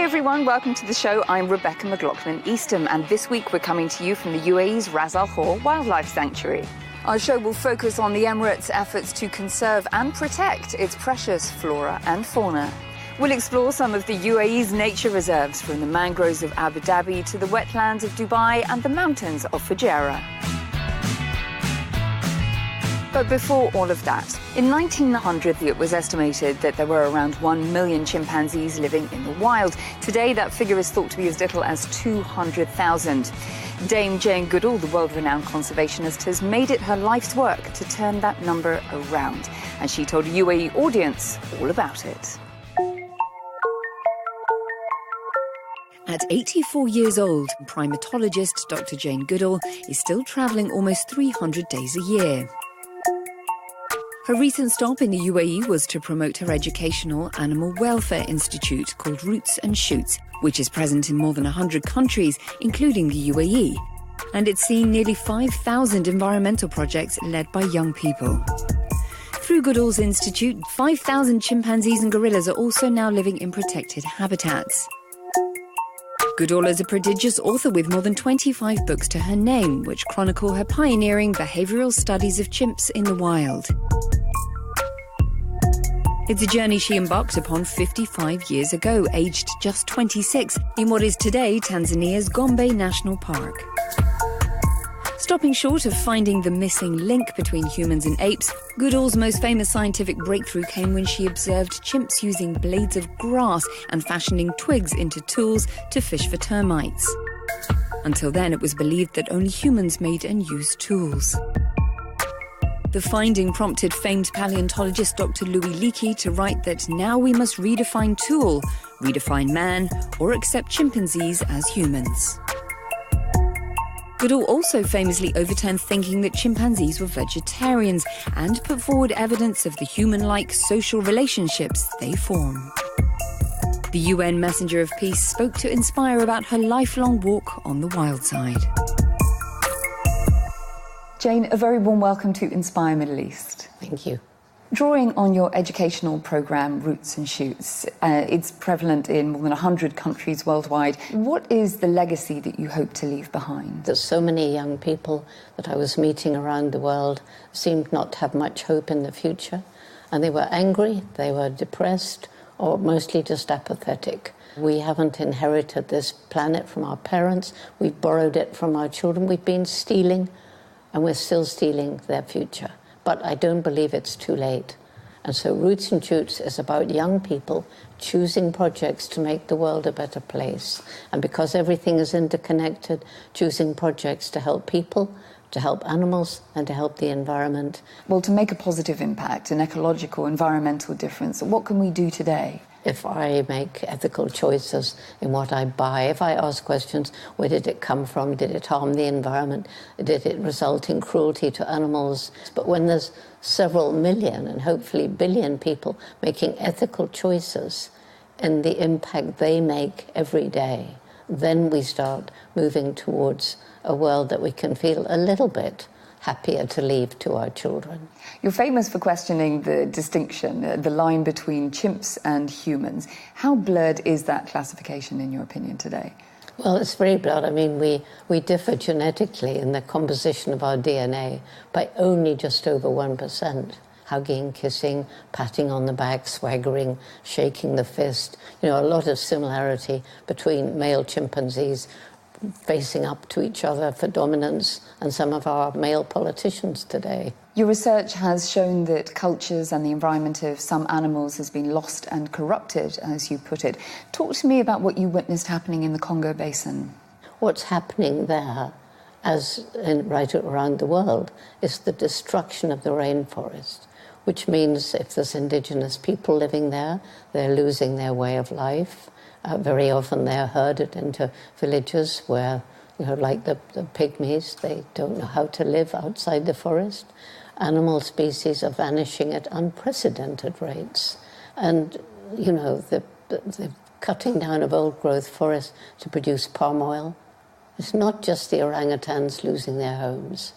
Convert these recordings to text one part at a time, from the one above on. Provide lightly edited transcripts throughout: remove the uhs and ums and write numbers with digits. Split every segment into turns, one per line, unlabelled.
everyone, welcome to the show. I'm Rebecca McLaughlin-Eastham, and this week we're coming to you from the UAE's Ras Al Khor Wildlife Sanctuary. Our show will focus on the Emirates' efforts to conserve and protect its precious flora and fauna. We'll explore some of the UAE's nature reserves, from the mangroves of Abu Dhabi to the wetlands of Dubai and the mountains of Fujairah. But before all of that, in 1900 it was estimated that there were around 1 million chimpanzees living in the wild. Today that figure is thought to be as little as 200,000. Dame Jane Goodall, the world-renowned conservationist, has made it her life's work to turn that number around. And she told a UAE audience all about it. At 84 years old, primatologist Dr. Jane Goodall is still travelling almost 300 days a year. Her recent stop in the UAE was to promote her educational animal welfare institute called Roots and Shoots, which is present in more than 100 countries, including the UAE. And it's seeing nearly 5,000 environmental projects led by young people. Through Goodall's institute, 5,000 chimpanzees and gorillas are also now living in protected habitats. Goodall is a prodigious author with more than 25 books to her name, which chronicle her pioneering behavioural studies of chimps in the wild. It's a journey she embarked upon 55 years ago, aged just 26, in what is today Tanzania's Gombe National Park. Stopping short of finding the missing link between humans and apes, Goodall's most famous scientific breakthrough came when she observed chimps using blades of grass and fashioning twigs into tools to fish for termites. Until then, it was believed that only humans made and used tools. The finding prompted famed paleontologist Dr. Louis Leakey to write that now we must redefine tool, redefine man, or accept chimpanzees as humans. Goodall also famously overturned thinking that chimpanzees were vegetarians and put forward evidence of the human-like social relationships they form. The UN Messenger of Peace spoke to Inspire about her lifelong walk on the wild side. Jane, a very warm welcome to Inspire Middle East.
Thank you.
Drawing on your educational programme, Roots and Shoots, it's prevalent in more than 100 countries worldwide. What is the legacy that you hope to leave behind?
There's so many young people that I was meeting around the world seemed not to have much hope in the future. And they were angry, they were depressed, or mostly just apathetic. We haven't inherited this planet from our parents. We've borrowed it from our children. We've been stealing, and we're still stealing their future. But I don't believe it's too late. And so Roots and Shoots is about young people choosing projects to make the world a better place. And because everything is interconnected, choosing projects to help people, to help animals, and to help the environment.
Well, to make a positive impact, an ecological, environmental difference, what can we do today?
If I make ethical choices in what I buy, if I ask questions, where did it come from? Did it harm the environment? Did it result in cruelty to animals? But when there's several million and hopefully billion people making ethical choices in the impact they make every day, then we start moving towards a world that we can feel a little bit happier to leave to our children.
You're famous for questioning the distinction, the line between chimps and humans. How blurred is that classification, in your opinion, today?
Well, it's very blurred. I mean, we differ genetically in the composition of our DNA by only just over 1%. Hugging, kissing, patting on the back, swaggering, shaking the fist. You know, a lot of similarity between male chimpanzees facing up to each other for dominance and some of our male politicians today.
Your research has shown that cultures and the environment of some animals has been lost and corrupted, as you put it. Talk to me about what you witnessed happening in the Congo Basin.
What's happening there, right around the world, is the destruction of the rainforest, which means if there's indigenous people living there, they're losing their way of life. Very often they're herded into villages where, you know, like the pygmies, they don't know how to live outside the forest. Animal species are vanishing at unprecedented rates. And, you know, the cutting down of old-growth forests to produce palm oil. It's not just the orangutans losing their homes.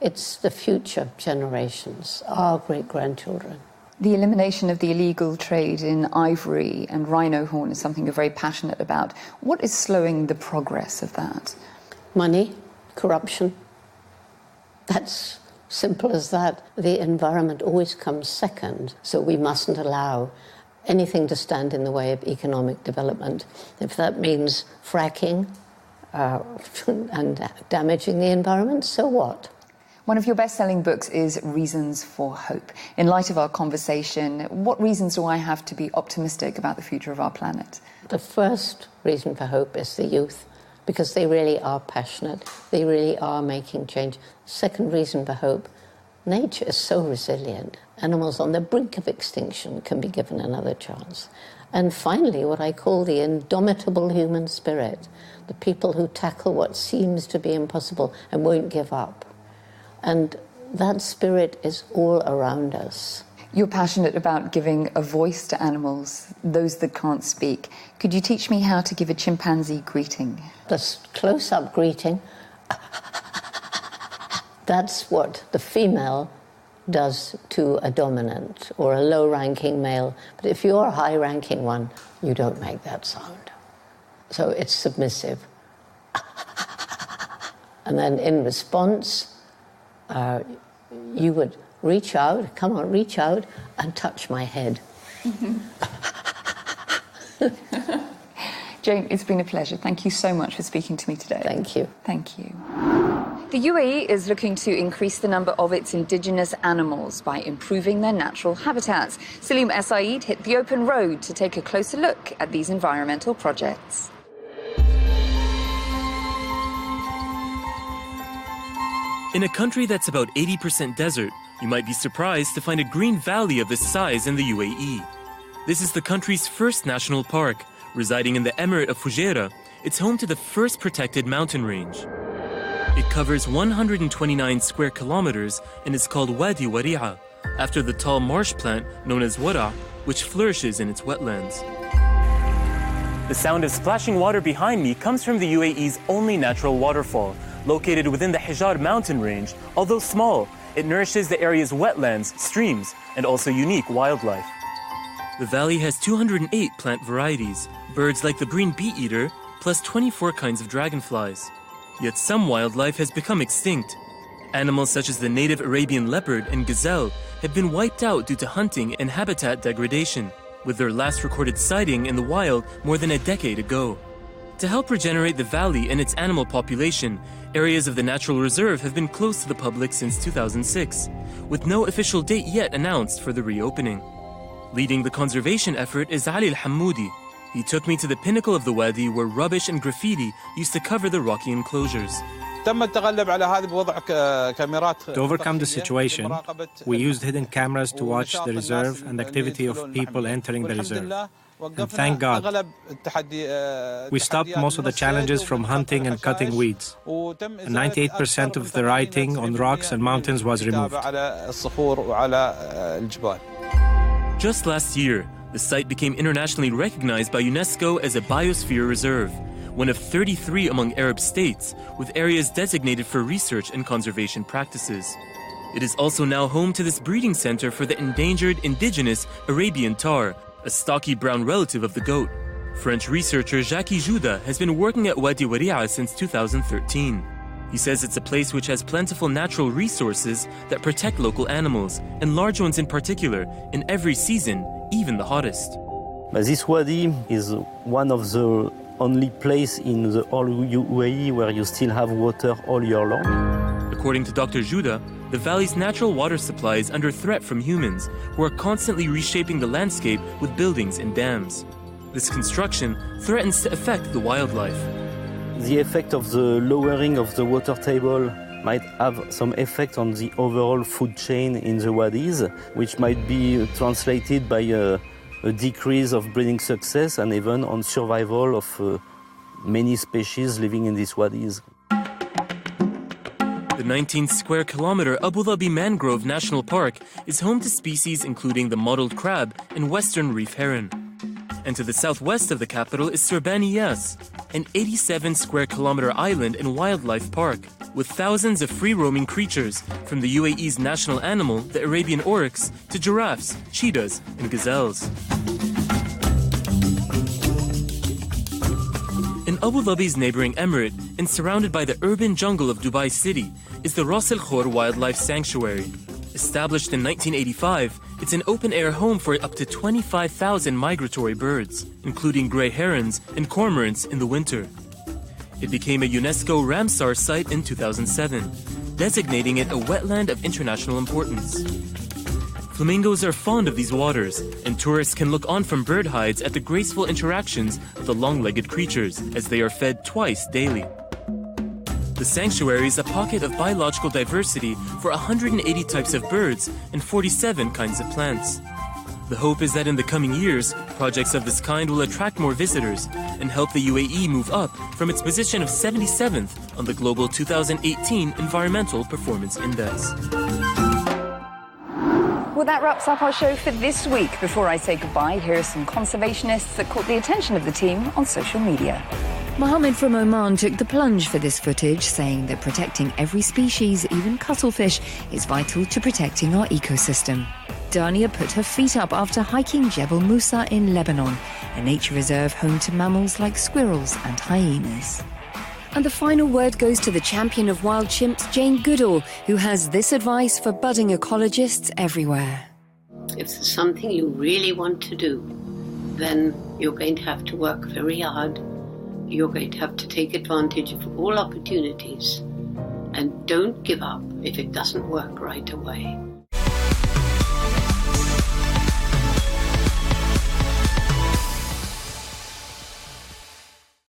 It's the future generations, our great-grandchildren.
The elimination of the illegal trade in ivory and rhino horn is something you're very passionate about. What is slowing the progress of that?
Money, corruption. That's simple as that. The environment always comes second, so we mustn't allow anything to stand in the way of economic development. If that means fracking and damaging the environment, so what?
One of your best-selling books is Reasons for Hope. In light of our conversation, what reasons do I have to be optimistic about the future of our planet?
The first reason for hope is the youth, because they really are passionate. They really are making change. Second reason for hope, nature is so resilient. Animals on the brink of extinction can be given another chance. And finally, what I call the indomitable human spirit, the people who tackle what seems to be impossible and won't give up. And that spirit is all around us.
You're passionate about giving a voice to animals, those that can't speak. Could you teach me how to give a chimpanzee greeting?
The close-up greeting, that's what the female does to a dominant or a low-ranking male. But if you're a high-ranking one, you don't make that sound. So it's submissive. And then in response, you would reach out, come on, reach out and touch my head.
Jane, it's been a pleasure. Thank you so much for speaking to me today.
Thank you.
Thank you. The UAE is looking to increase the number of its indigenous animals by improving their natural habitats. Salim Saeed hit the open road to take a closer look at these environmental projects.
In a country that's about 80% desert, you might be surprised to find a green valley of this size in the UAE. This is the country's first national park. Residing in the Emirate of Fujairah, it's home to the first protected mountain range. It covers 129 square kilometers and is called Wadi Wari'a, after the tall marsh plant known as wara', which flourishes in its wetlands. The sound of splashing water behind me comes from the UAE's only natural waterfall. Located within the Hijar mountain range, although small, it nourishes the area's wetlands, streams, and also unique wildlife. The valley has 208 plant varieties, birds like the green bee-eater, plus 24 kinds of dragonflies. Yet some wildlife has become extinct. Animals such as the native Arabian leopard and gazelle have been wiped out due to hunting and habitat degradation, with their last recorded sighting in the wild more than a decade ago. To help regenerate the valley and its animal population, areas of the natural reserve have been closed to the public since 2006, with no official date yet announced for the reopening. Leading the conservation effort is Ali Al-Hammoudi. He took me to the pinnacle of the wadi where rubbish and graffiti used to cover the rocky enclosures.
To overcome the situation, we used hidden cameras to watch the reserve and activity of people entering the reserve. And thank God, we stopped most of the challenges from hunting and cutting weeds. And 98% of the writing on rocks and mountains was removed.
Just last year, the site became internationally recognized by UNESCO as a biosphere reserve, one of 33 among Arab states, with areas designated for research and conservation practices. It is also now home to this breeding center for the endangered indigenous Arabian tahr, a stocky brown relative of the goat. French researcher Jane Goodall has been working at Wadi Wari'a since 2013. He says it's a place which has plentiful natural resources that protect local animals, and large ones in particular, in every season, even the hottest.
This wadi is one of the only place in the whole UAE where you still have water all year long.
According to Dr. Goodall, the valley's natural water supply is under threat from humans, who are constantly reshaping the landscape with buildings and dams. This construction threatens to affect the wildlife.
The effect of the lowering of the water table might have some effect on the overall food chain in the wadis, which might be translated by a decrease of breeding success and even on survival of many species living in these wadis.
The 19 square kilometer Abu Dhabi Mangrove National Park is home to species including the mottled crab and western reef heron. And to the southwest of the capital is Surbani Yas, an 87 square kilometer island and wildlife park. with thousands of free-roaming creatures, from the UAE's national animal, the Arabian oryx, to giraffes, cheetahs, and gazelles. In Abu Dhabi's neighboring emirate, and surrounded by the urban jungle of Dubai City, is the Ras Al Khor Wildlife Sanctuary. Established in 1985, it's an open-air home for up to 25,000 migratory birds, including grey herons and cormorants in the winter. It became a UNESCO Ramsar site in 2007, designating it a wetland of international importance. Flamingos are fond of these waters, and tourists can look on from bird hides at the graceful interactions of the long-legged creatures as they are fed twice daily. The sanctuary is a pocket of biological diversity for 180 types of birds and 47 kinds of plants. The hope is that in the coming years, projects of this kind will attract more visitors and help the UAE move up from its position of 77th on the global 2018 Environmental Performance Index.
Well, that wraps up our show for this week. Before I say goodbye, here are some conservationists that caught the attention of the team on social media.
Mohammed from Oman took the plunge for this footage, saying that protecting every species, even cuttlefish, is vital to protecting our ecosystem. Dania put her feet up after hiking Jebel Musa in Lebanon, a nature reserve home to mammals like squirrels and hyenas. And the final word goes to the champion of wild chimps, Jane Goodall, who has this advice for budding ecologists everywhere.
If there's something you really want to do, then you're going to have to work very hard. You're going to have to take advantage of all opportunities. And don't give up if it doesn't work right away.